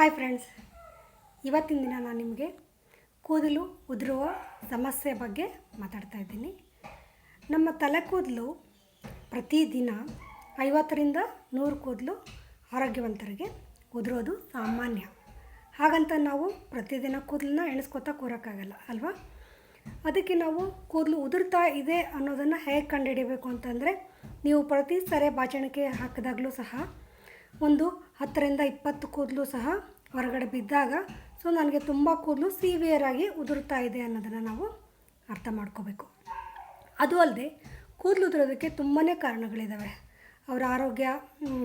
Hi friends, ಇವತ್ತಿನ ದಿನ ನಾನು ನಿಮಗೆ ಕೂದಲು ಉದುರುವ ಸಮಸ್ಯೆ ಬಗ್ಗೆ ಮಾತಾಡ್ತಾ ಇದ್ದೀನಿ. ನಮ್ಮ ತಲೆ ಕೂದಲು ಪ್ರತಿದಿನ 50ರಿಂದ 100 ಕೂದಲು ಆರೋಗ್ಯವಂತರಿಗೆ ಉದುರೋದು ಸಾಮಾನ್ಯ. ಹಾಗಂತ ನಾವು ಪ್ರತಿದಿನ ಕೂದಲನ್ನ ಎಣಿಸ್ಕೊತಾ ಕೂರೋಕ್ಕಾಗಲ್ಲ ಅಲ್ವಾ? ಅದಕ್ಕೆ ನಾವು ಕೂದಲು ಉದುರ್ತಾ ಇದೆ ಅನ್ನೋದನ್ನು ಹೇಗೆ ಕಂಡುಹಿಡಿಯಬೇಕು ಅಂತಂದರೆ, ನೀವು ಪ್ರತಿ ಸರಿ ಬಾಚಣಿಕೆ ಹಾಕಿದಾಗಲೂ ಸಹ ಒಂದು 10ರಿಂದ 20 ಕೂದಲು ಸಹ ಹೊರಗಡೆ ಬಿದ್ದಾಗ ನನಗೆ ತುಂಬ ಕೂದಲು ಸಿವಿಯರಾಗಿ ಉದುರ್ತಾ ಇದೆ ಅನ್ನೋದನ್ನು ನಾವು ಅರ್ಥ ಮಾಡ್ಕೋಬೇಕು. ಅದು ಅಲ್ಲದೆ ಕೂದಲು ಉದುರೋದಕ್ಕೆ ತುಂಬಾ ಕಾರಣಗಳಿದ್ದಾವೆ. ಅವರ ಆರೋಗ್ಯ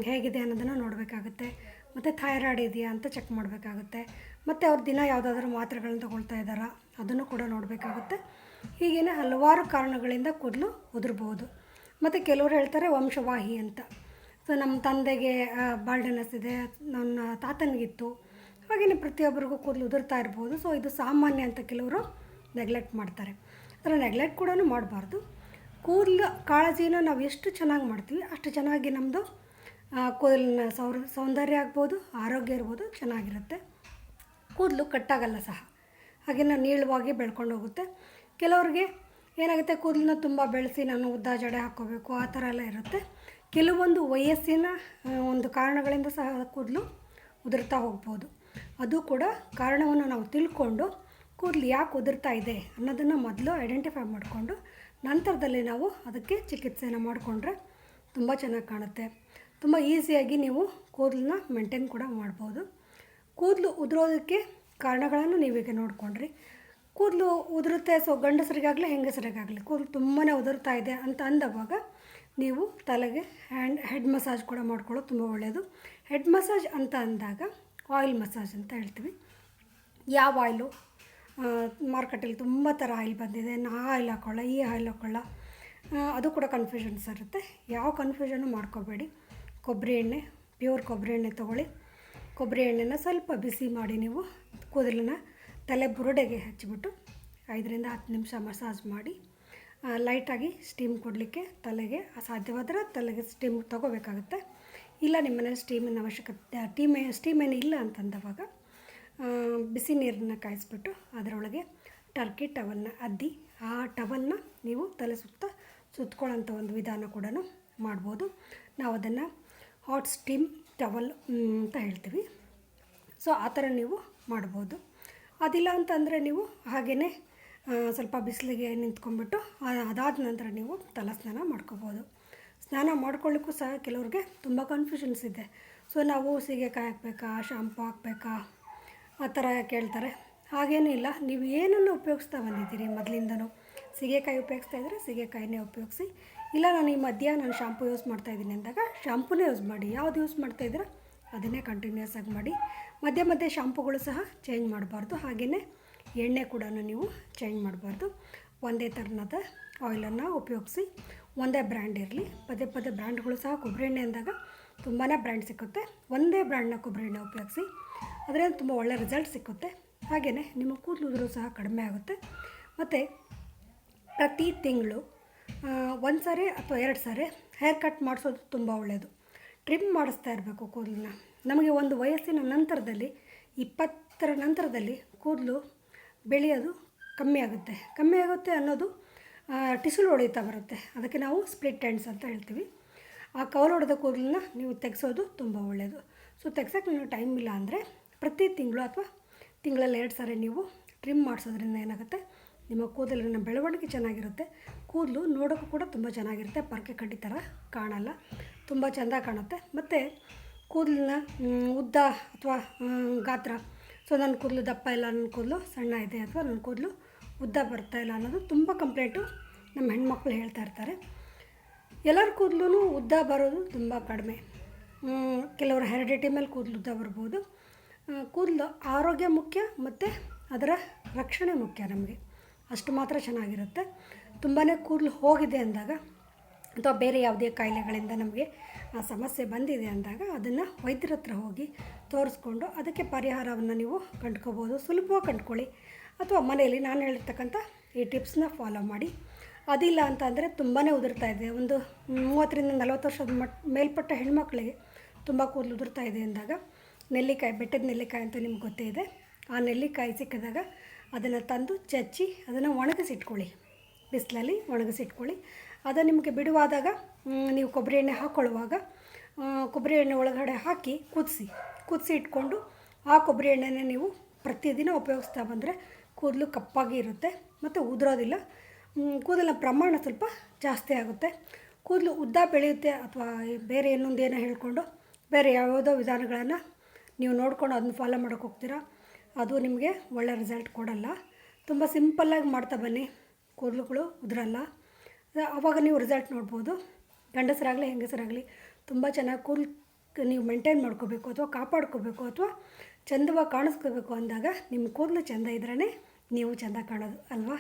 ಹೇಗಿದೆ ಅನ್ನೋದನ್ನು ನೋಡಬೇಕಾಗುತ್ತೆ. ಮತ್ತು ಥೈರಾಯ್ಡ್ ಇದೆಯಾ ಅಂತ ಚೆಕ್ ಮಾಡಬೇಕಾಗುತ್ತೆ. ಮತ್ತು ಅವ್ರು ದಿನ ಯಾವುದಾದ್ರೂ ಮಾತ್ರೆಗಳನ್ನ ತಗೊಳ್ತಾ ಇದ್ದಾರಾ ಅದನ್ನು ಕೂಡ ನೋಡಬೇಕಾಗುತ್ತೆ. ಹೀಗೇ ಹಲವಾರು ಕಾರಣಗಳಿಂದ ಕೂದಲು ಉದುರ್ಬೋದು. ಮತ್ತು ಕೆಲವರು ಹೇಳ್ತಾರೆ ವಂಶವಾಹಿ ಅಂತ. ನಮ್ಮ ತಂದೆಗೆ ಬಾಲ್ಡನೆಸ್ ಇದೆ, ನನ್ನ ತಾತನಿಗಿತ್ತು, ಹಾಗೆಯೇ ಪ್ರತಿಯೊಬ್ಬರಿಗೂ ಕೂದಲು ಉದುರ್ತಾ ಇರ್ಬೋದು. ಇದು ಸಾಮಾನ್ಯ ಅಂತ ಕೆಲವರು ನೆಗ್ಲೆಕ್ಟ್ ಮಾಡ್ತಾರೆ. ಅದರ ನೆಗ್ಲೆಕ್ಟ್ ಕೂಡ ಮಾಡಬಾರ್ದು. ಕೂದಲು ಕಾಳಜಿನ ನಾವು ಎಷ್ಟು ಚೆನ್ನಾಗಿ ಮಾಡ್ತೀವಿ ಅಷ್ಟು ಚೆನ್ನಾಗಿ ನಮ್ಮದು ಕೂದಲಿನ ಸೌಂದರ್ಯ ಆಗ್ಬೋದು, ಆರೋಗ್ಯ ಇರ್ಬೋದು, ಚೆನ್ನಾಗಿರುತ್ತೆ. ಕೂದಲು ಕಟ್ಟಾಗಲ್ಲ ಸಹ, ಹಾಗೆಯೇ ನೀಳವಾಗಿ ಬೆಳ್ಕೊಂಡು ಹೋಗುತ್ತೆ. ಕೆಲವ್ರಿಗೆ ಏನಾಗುತ್ತೆ, ಕೂದಲನ್ನ ತುಂಬ ಬೆಳೆಸಿ ನಾನು ಉದ್ದ ಜಡೆ ಹಾಕ್ಕೋಬೇಕು ಆ ಥರ ಎಲ್ಲ ಇರುತ್ತೆ. ಕೆಲವೊಂದು ವಯಸ್ಸಿನ ಒಂದು ಕಾರಣಗಳಿಂದ ಸಹ ಕೂದಲು ಉದುರ್ತಾ ಹೋಗ್ಬೋದು. ಅದು ಕೂಡ ಕಾರಣವನ್ನು ನಾವು ತಿಳ್ಕೊಂಡು ಕೂದಲು ಯಾಕೆ ಉದುರ್ತಾ ಇದೆ ಅನ್ನೋದನ್ನು ಮೊದಲು ಐಡೆಂಟಿಫೈ ಮಾಡಿಕೊಂಡು ನಂತರದಲ್ಲಿ ನಾವು ಅದಕ್ಕೆ ಚಿಕಿತ್ಸೆಯನ್ನು ಮಾಡಿಕೊಂಡ್ರೆ ತುಂಬ ಚೆನ್ನಾಗಿ ಕಾಣುತ್ತೆ. ತುಂಬ ಈಸಿಯಾಗಿ ನೀವು ಕೂದಲನ್ನ ಮೇಂಟೈನ್ ಕೂಡ ಮಾಡ್ಬೋದು. ಕೂದಲು ಉದುರೋದಕ್ಕೆ ಕಾರಣಗಳನ್ನು ನೀವೀಗ ನೋಡಿಕೊಂಡ್ರಿ. ಕೂದಲು ಉದುರುತ್ತೆ, ಗಂಡಸರಿಗಾಗಲಿ ಹೆಂಗಸರಿಗಾಗಲಿ ಕೂದಲು ತುಂಬಾ ಉದುರ್ತಾ ಇದೆ ಅಂತ ಅಂದವಾಗ ನೀವು ತಲೆಗೆ ಹೆಡ್ ಮಸಾಜ್ ಕೂಡ ಮಾಡ್ಕೊಳ್ಳೋದು ತುಂಬ ಒಳ್ಳೆಯದು. ಹೆಡ್ ಮಸಾಜ್ ಅಂತ ಅಂದಾಗ ಆಯಿಲ್ ಮಸಾಜ್ ಅಂತ ಹೇಳ್ತೀವಿ. ಯಾವ ಆಯಿಲು ಮಾರ್ಕೆಟಲ್ಲಿ ತುಂಬ ಥರ ಆಯಿಲ್ ಬಂದಿದೆ, ಆ ಆಯಿಲ್ ಹಾಕೊಳ್ಳ, ಈ ಆಯಿಲ್ ಹಾಕೊಳ್ಳ, ಅದು ಕೂಡ ಕನ್ಫ್ಯೂಷನ್ಸ್ ಇರುತ್ತೆ. ಯಾವ ಕನ್ಫ್ಯೂಷನ್ನು ಮಾಡ್ಕೋಬೇಡಿ. ಕೊಬ್ಬರಿ ಎಣ್ಣೆ, ಪ್ಯೂರ್ ಕೊಬ್ಬರಿ ಎಣ್ಣೆ ತೊಗೊಳ್ಳಿ. ಕೊಬ್ಬರಿ ಎಣ್ಣೆನ ಸ್ವಲ್ಪ ಬಿಸಿ ಮಾಡಿ ನೀವು ಕೂದಲನ್ನ ತಲೆ ಬುರುಡೆಗೆ ಹಚ್ಚಿಬಿಟ್ಟು 5ರಿಂದ 10 ನಿಮಿಷ ಮಸಾಜ್ ಮಾಡಿ ಲೈಟಾಗಿ ಸ್ಟೀಮ್ ಕೊಡಲಿಕ್ಕೆ ತಲೆಗೆ ಸಾಧ್ಯವಾದರೆ ತಲೆಗೆ ಸ್ಟೀಮ್ ತೊಗೋಬೇಕಾಗುತ್ತೆ. ಇಲ್ಲ ನಿಮ್ಮ ಮನೇಲಿ ಸ್ಟೀಮಿನ ಅವಶ್ಯಕತೆ ಸ್ಟೀಮ್ ಏನು ಇಲ್ಲ ಅಂತಂದವಾಗ ಬಿಸಿ ನೀರನ್ನು ಕಾಯಿಸ್ಬಿಟ್ಟು ಅದರೊಳಗೆ ಟರ್ಕಿ ಟವಲ್ನ ಅದ್ದಿ ಆ ಟವಲ್ನ ನೀವು ತಲೆ ಸುತ್ತಕೊಳ್ಳೋಂಥ ಒಂದು ವಿಧಾನ ಕೂಡ ಮಾಡ್ಬೋದು. ನಾವು ಅದನ್ನು ಹಾಟ್ ಸ್ಟೀಮ್ ಟವಲ್ ಅಂತ ಹೇಳ್ತೀವಿ. ಆ ಥರ ನೀವು ಮಾಡ್ಬೋದು. ಅದಿಲ್ಲ ಅಂತಂದರೆ ನೀವು ಹಾಗೆಯೇ ಸ್ವಲ್ಪ ಬಿಸಿಲಿಗೆ ನಿಂತ್ಕೊಂಡ್ಬಿಟ್ಟು ಅದಾದ ನಂತರ ನೀವು ತಲೆ ಸ್ನಾನ ಮಾಡ್ಕೋಬೋದು. ಸ್ನಾನ ಮಾಡ್ಕೊಳ್ಳಿಕ್ಕೂ ಸಹ ಕೆಲವ್ರಿಗೆ ತುಂಬ ಕನ್ಫ್ಯೂಷನ್ಸ್ ಇದೆ. ನಾವು ಸೀಗೆಕಾಯಿ ಹಾಕಬೇಕಾ, ಶಾಂಪು ಹಾಕಬೇಕಾ ಆ ಥರ ಕೇಳ್ತಾರೆ. ಹಾಗೇನೂ ಇಲ್ಲ, ನೀವು ಏನನ್ನು ಉಪಯೋಗಿಸ್ತಾ ಬಂದಿದ್ದೀರಿ ಮೊದಲಿಂದನೂ. ಸೀಗೆಕಾಯಿ ಉಪಯೋಗಿಸ್ತಾ ಇದ್ದರೆ ಸೀಗೆಕಾಯಿನೇ ಉಪಯೋಗಿಸಿ. ಇಲ್ಲ ನಾನು ಈ ಮಧ್ಯ ಶಾಂಪು ಯೂಸ್ ಮಾಡ್ತಾಯಿದ್ದೀನಿ ಅಂದಾಗ ಶಾಂಪೂನೇ ಯೂಸ್ ಮಾಡಿ. ಯಾವುದು ಯೂಸ್ ಮಾಡ್ತಾಯಿದ್ರೆ ಅದನ್ನೇ ಕಂಟಿನ್ಯೂಸ್ ಆಗಿ ಮಾಡಿ. ಮಧ್ಯೆ ಮಧ್ಯೆ ಶಾಂಪುಗಳು ಸಹ ಚೇಂಜ್ ಮಾಡಬಾರ್ದು. ಹಾಗೆಯೇ ಎಣ್ಣೆ ಕೂಡ ನೀವು ಚೇಂಜ್ ಮಾಡಬಾರ್ದು. ಒಂದೇ ಥರನಾದ ಆಯಿಲನ್ನು ಉಪಯೋಗಿಸಿ. ಒಂದೇ ಬ್ರ್ಯಾಂಡ್ ಇರಲಿ. ಪದೇ ಪದೇ ಬ್ರ್ಯಾಂಡ್ಗಳು ಸಹ ಕೊಬ್ಬರಿ ಎಣ್ಣೆ ಅಂದಾಗ ತುಂಬಾ ಬ್ರ್ಯಾಂಡ್ ಸಿಕ್ಕುತ್ತೆ. ಒಂದೇ ಬ್ರ್ಯಾಂಡ್ನ ಕೊಬ್ಬರಿ ಎಣ್ಣೆ ಉಪಯೋಗಿಸಿ, ಅದರಿಂದ ತುಂಬ ಒಳ್ಳೆಯ ರಿಸಲ್ಟ್ ಸಿಕ್ಕುತ್ತೆ. ಹಾಗೆಯೇ ನಿಮ್ಮ ಕೂದಲು ಉದುರು ಸಹ ಕಡಿಮೆ ಆಗುತ್ತೆ. ಮತ್ತು ಪ್ರತಿ ತಿಂಗಳು 1 ಸಾರಿ ಅಥವಾ 2 ಸಾರಿ ಹೇರ್ ಕಟ್ ಮಾಡಿಸೋದು ತುಂಬ ಒಳ್ಳೆಯದು. ಟ್ರಿಮ್ ಮಾಡಿಸ್ತಾ ಇರಬೇಕು ಕೂದಲನ್ನ. ನಮಗೆ ಒಂದು ವಯಸ್ಸಿನ ನಂತರದಲ್ಲಿ 20ರ ನಂತರದಲ್ಲಿ ಕೂದಲು ಬೆಳೆಯೋದು ಕಮ್ಮಿ ಆಗುತ್ತೆ ಅನ್ನೋದು ಟಿಸುಲು ಹೊಡಿತಾ ಬರುತ್ತೆ. ಅದಕ್ಕೆ ನಾವು ಸ್ಪ್ಲಿಟ್ ಎಂಡ್ಸ್ ಅಂತ ಹೇಳ್ತೀವಿ. ಆ ಕವಲು ಹೊಡೆದ ಕೂದಲನ್ನ ನೀವು ತೆಗೆಸೋದು ತುಂಬ ಒಳ್ಳೆಯದು. ತೆಗ್ಸೋಕ್ಕೆ ನೀವು ಟೈಮ್ ಇಲ್ಲ ಅಂದರೆ ಪ್ರತಿ ತಿಂಗಳು ಅಥವಾ ತಿಂಗಳಲ್ಲಿ 2 ಸಾರಿ ನೀವು ಟ್ರಿಮ್ ಮಾಡಿಸೋದ್ರಿಂದ ಏನಾಗುತ್ತೆ, ನಿಮ್ಮ ಕೂದಲಿನ ಬೆಳವಣಿಗೆ ಚೆನ್ನಾಗಿರುತ್ತೆ. ಕೂದಲು ನೋಡೋಕ್ಕೂ ಕೂಡ ತುಂಬ ಚೆನ್ನಾಗಿರುತ್ತೆ. ಪರ್ಕೆ ಕಡ್ಡಿ ಥರ ಕಾಣಲ್ಲ, ತುಂಬ ಚೆಂದ ಕಾಣುತ್ತೆ. ಮತ್ತು ಕೂದಲನ್ನ ಉದ್ದ ಅಥವಾ ಗಾತ್ರ ನನ್ನ ಕೂದಲು ದಪ್ಪ ಇಲ್ಲ, ನನ್ನ ಕೂದಲು ಸಣ್ಣ ಇದೆ, ಅಥವಾ ನನ್ನ ಕೂದಲು ಉದ್ದ ಬರ್ತಾಯಿಲ್ಲ ಅನ್ನೋದು ತುಂಬ ಕಂಪ್ಲೇಂಟು ನಮ್ಮ ಹೆಣ್ಮಕ್ಳು ಹೇಳ್ತಾ ಇರ್ತಾರೆ. ಎಲ್ಲರ ಕೂದಲು ಉದ್ದ ಬರೋದು ತುಂಬ ಕಡಿಮೆ. ಕೆಲವರು ಹೆರಿಡಿಟಿ ಮೇಲೆ ಕೂದಲು ಉದ್ದ ಬರ್ಬೋದು. ಕೂದಲು ಆರೋಗ್ಯ ಮುಖ್ಯ ಮತ್ತು ಅದರ ರಕ್ಷಣೆ ಮುಖ್ಯ ನಮಗೆ. ಅಷ್ಟು ಮಾತ್ರ ಚೆನ್ನಾಗಿರುತ್ತೆ. ತುಂಬಾ ಕೂದಲು ಹೋಗಿದೆ ಅಂದಾಗ ಅಥವಾ ಬೇರೆ ಯಾವುದೇ ಕಾಯಿಲೆಗಳಿಂದ ನಮಗೆ ಸಮಸ್ಯೆ ಬಂದಿದೆ ಅಂದಾಗ ಅದನ್ನು ವೈದ್ಯರ ಹತ್ರ ಹೋಗಿ ತೋರಿಸ್ಕೊಂಡು ಅದಕ್ಕೆ ಪರಿಹಾರವನ್ನು ನೀವು ಕಂಡ್ಕೋಬೋದು. ಸುಲಭವಾಗಿ ಕಂಡ್ಕೊಳ್ಳಿ. ಅಥವಾ ಮನೆಯಲ್ಲಿ ನಾನು ಹೇಳಿರ್ತಕ್ಕಂಥ ಈ ಟಿಪ್ಸ್ನ ಫಾಲೋ ಮಾಡಿ. ಅದಿಲ್ಲ ಅಂತ ಅಂದರೆ ತುಂಬಾ ಉದುರ್ತಾ ಇದೆ, ಒಂದು 30ರಿಂದ 40 ವರ್ಷದ ಮೇಲ್ಪಟ್ಟ ಹೆಣ್ಮಕ್ಳಿಗೆ ತುಂಬ ಕೂದಲು ಉದುರ್ತಾ ಇದೆ ಅಂದಾಗ ನೆಲ್ಲಿಕಾಯಿ, ಬೆಟ್ಟದ ನೆಲ್ಲಿಕಾಯಿ ಅಂತ ನಿಮ್ಗೆ ಗೊತ್ತೇ ಇದೆ. ಆ ನೆಲ್ಲಿಕಾಯಿ ಸಿಕ್ಕಿದಾಗ ಅದನ್ನು ತಂದು ಚಚ್ಚಿ ಅದನ್ನು ಒಣಗಿಸಿಟ್ಕೊಳ್ಳಿ, ಬಿಸಿಲಲ್ಲಿ ಒಣಗಿಸಿಟ್ಕೊಳ್ಳಿ. ಅದು ನಿಮಗೆ ಬಿಡುವಾದಾಗ ನೀವು ಕೊಬ್ಬರಿ ಎಣ್ಣೆ ಹಾಕ್ಕೊಳ್ಳುವಾಗ ಕೊಬ್ಬರಿ ಎಣ್ಣೆ ಒಳಗಡೆ ಹಾಕಿ ಕುದಿಸಿ ಇಟ್ಕೊಂಡು ಆ ಕೊಬ್ಬರಿ ಎಣ್ಣೆನೇ ನೀವು ಪ್ರತಿದಿನ ಉಪಯೋಗಿಸ್ತಾ ಬಂದರೆ ಕೂದಲು ಕಪ್ಪಾಗಿ ಇರುತ್ತೆ ಮತ್ತು ಉದುರೋದಿಲ್ಲ. ಕೂದಲಿನ ಪ್ರಮಾಣ ಸ್ವಲ್ಪ ಜಾಸ್ತಿ ಆಗುತ್ತೆ. ಕೂದಲು ಉದ್ದ ಬೆಳೆಯುತ್ತೆ ಅಥವಾ ಬೇರೆ ಇನ್ನೊಂದೇನೋ ಹೇಳ್ಕೊಂಡು ಬೇರೆ ಯಾವುದೋ ವಿಧಾನಗಳನ್ನು ನೀವು ನೋಡ್ಕೊಂಡು ಅದನ್ನ ಫಾಲೋ ಮಾಡೋಕ್ಕೆ ಹೋಗ್ತೀರಾ, ಅದು ನಿಮಗೆ ಒಳ್ಳೆ ರಿಸಲ್ಟ್ ಕೊಡಲ್ಲ. ತುಂಬ ಸಿಂಪಲ್ಲಾಗಿ ಮಾಡ್ತಾ ಬನ್ನಿ, ಕೂದಲುಗಳು ಉದುರಲ್ಲ. ಆವಾಗ ನೀವು ರಿಸಲ್ಟ್ ನೋಡ್ಬೋದು. ಗಂಡಸರಾಗಲಿ ಹೆಂಗಸರಾಗಲಿ ತುಂಬ ಚೆನ್ನಾಗಿ ಕೂದಲು ನೀವು ಮೇಂಟೈನ್ ಮಾಡ್ಕೋಬೇಕು ಅಥವಾ ಕಾಪಾಡ್ಕೋಬೇಕು ಅಥವಾ ಚಂದವಾಗಿ ಕಾಣಿಸ್ಕೋಬೇಕು ಅಂದಾಗ ನಿಮ್ಮ ಕೂದಲು ಚೆಂದ ಇದ್ರೇ ನೀವು ಚೆಂದ ಕಾಣೋದು ಅಲ್ವಾ.